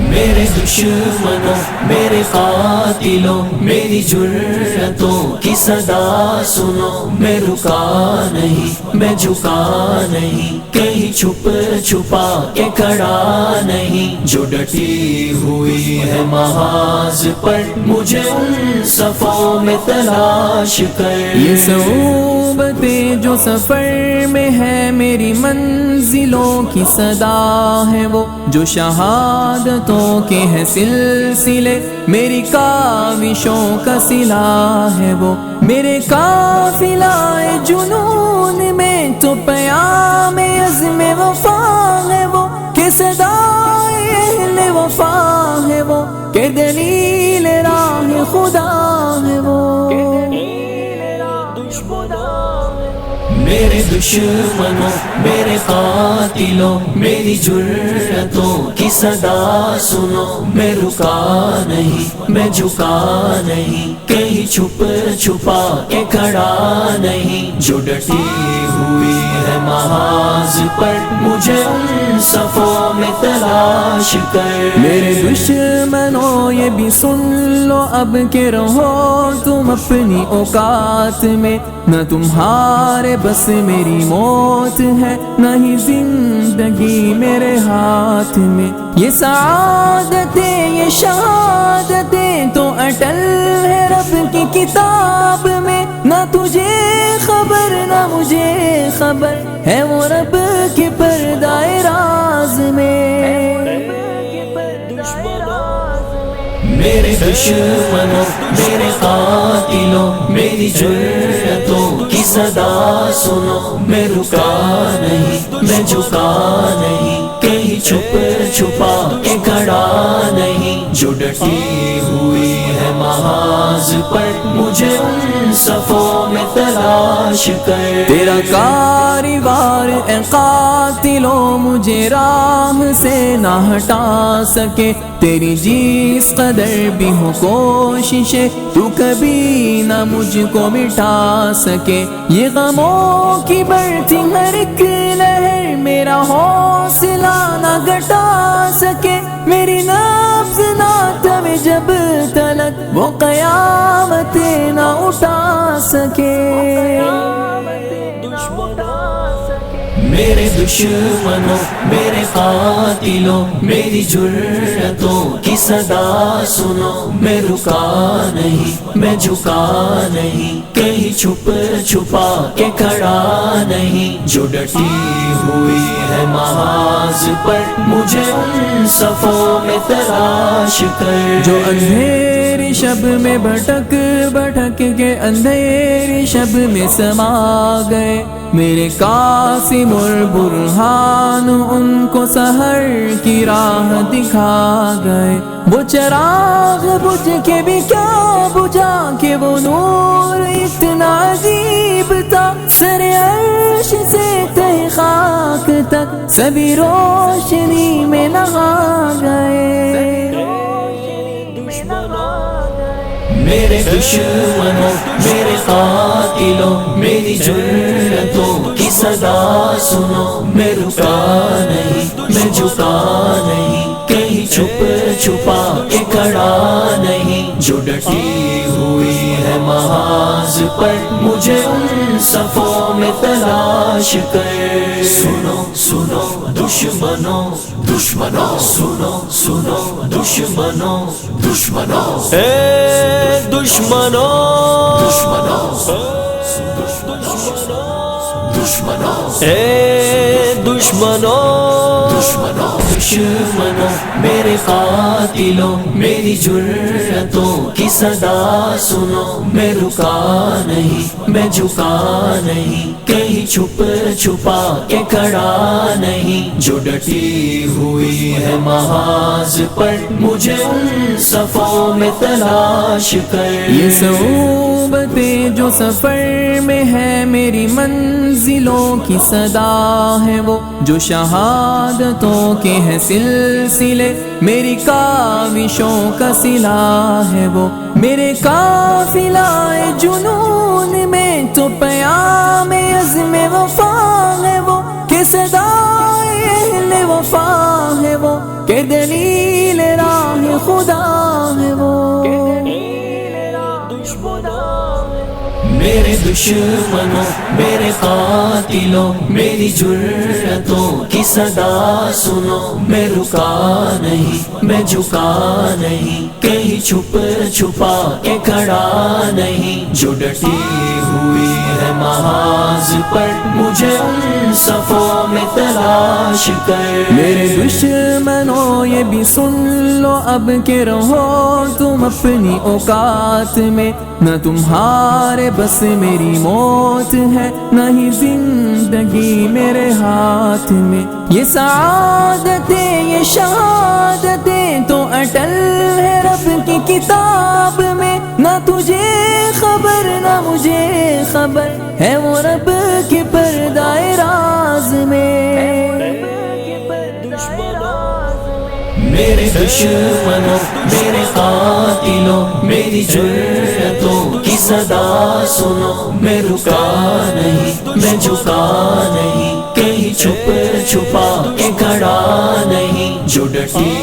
میرے دشمنوں میرے قاتلوں میری جرتوں کی صدا سنو، میں رکا نہیں میں جھکا نہیں، کہیں چھپ چھپا کے کھڑا نہیں، جو ڈٹی ہوئی ہے محاذ پر مجھے ان صفوں میں تلاش کر۔ یہ صعوبتیں جو سفر میں ہے میری منزلوں کی صدا ہے، وہ جو شہادتوں کے ہیں سلسلے میری کاوشوں کا سلاح ہے، وہ میرے قافلہ جنون میں تو پیام عزم وفا ہے، وہ کہ صدائے اہل وفا ہے، وہ کہ دلیل راہ خدا ہے، وہ میرے دشمنوں میرے قاتلوں میری جرتوں کی صدا سنو، میں رکا نہیں میں جھکا نہیں، کہیں چھپ چھپا کے کھڑا نہیں، جو ڈٹی ہوئی ہے محاذ پر مجھے ان صفوں میں تلاش کر۔ میرے دشمنوں یہ بھی سن لو اب کہ رہو تم اپنی اوقات میں، نہ تمہارے بس میری موت ہے، نہ ہی زندگی میرے ہاتھ میں، یہ سعادتیں یہ شہادتیں تو اٹل ہے رب کی کتاب میں، نہ تجھے خبر نہ مجھے خبر ہے وہ رب کے پردہ راز میں۔ میرے دشمنوں میرے قاتلوں میری جرتوں کی صدا سنو، میں رکا نہیں میں جھکا نہیں، کہیں چھپ چھپا کے کھڑا نہیں، جو ڈٹی ہوئی ہے محاذ پر مجھے ان صفوں میں تلاش کر۔ تیرا کاروار اے قاتلوں مجھے راہ سے نہ ہٹا سکے، تیری جس قدر بھی ہو کوششیں تو کبھی نہ مجھ کو مٹا سکے، یہ غموں کی بڑھتی ہر ایک لہر میرا حوصلہ نہ گھٹا سکے، میری نبض نہ تھمے جب تلک وہ قیامتیں نہ اٹھا سکے۔ میرے دشمنوں میرے قاتلوں میری جرتوں کی صدا سنو، میں رکا نہیں میں جھکا نہیں، کہیں چھپ چھپا کے کھڑا نہیں، جو ڈٹی ہوئی ہے محاذ پر مجھے ان صفوں میں تلاش کر۔ جو اندھیری شب میں بھٹک بھٹک کے اندھیری شب میں سما گئے، میرے قاسم البرہان ان کو سحر کی راہ دکھا گئے، وہ چراغ بجھ کے بھی کیا بجھا کہ وہ نور اتنا عجیب تھا، سر عرش سے تہ خاک تک سبھی روشنی میں نہا گئے۔ میرے دشمنوں میرے قاتلوں میری جرتوں کی صدا سنو، میں رکا نہیں میں جھکا نہیں، کہیں چھپ چھپا کے کھڑا نہیں، جو ڈٹی ہوئی ہے محاذ پر مجھے ان صفوں میں تلاش کر۔ سنو سنو دشمنوں دشمنوں، سنو سنو دشمنوں دشمنوں، اے دشمنوں دشمنوں دشمنوں، اے دشمنوں دشمنوں، دشمنوں میرے قاتلوں میری جرتوں کی صدا سنو، میں رکا نہیں میں جھکا نہیں، کہیں چھپ چھپا کے کھڑا نہیں، جو ڈٹی ہوئی ہے محاذ پر مجھے ان صفوں میں تلاش کر۔ یہ صعوبتیں جو سفر میں ہے میری منزلوں کی صدا ہے، وہ جو شہادتوں کے ہیں سلسلے میری کاوشوں کا سلاح ہے، وہ میرے قافلہ جنون میں تو پیام عزم وفا ہے، وہ کہ صدائے اہل کہ دلیل راہ خدا ہے وہ، میرے دشمنوں میرے قاتلوں میری جرتوں کی صدا سنو، میں رکا نہیں میں جھکا نہیں، کہیں چھپ چھپا کے کھڑا نہیں، جو ڈٹی ہوئی ہے محاذ پر مجھے ان صفوں میں تلاش کر۔ میرے دشمنوں یہ بھی سن لو اب کہ رہو تم اپنی اوقات میں، نہ تمہارے بس میری موت ہے، نہ ہی زندگی میرے ہاتھ میں، یہ سعادتیں یہ شہادتیں تو اٹل ہے رب کی کتاب میں، نہ تجھے خبر نہ مجھے خبر ہے وہ رب کے پردہ راز میں۔ میرے دشمنوں میرے قاتلوں میری جرتوں کی صدا سنو، میں رکا نہیں میں جھکا نہیں، کہیں چھپ چھپا کے کھڑا نہیں، جو ڈٹی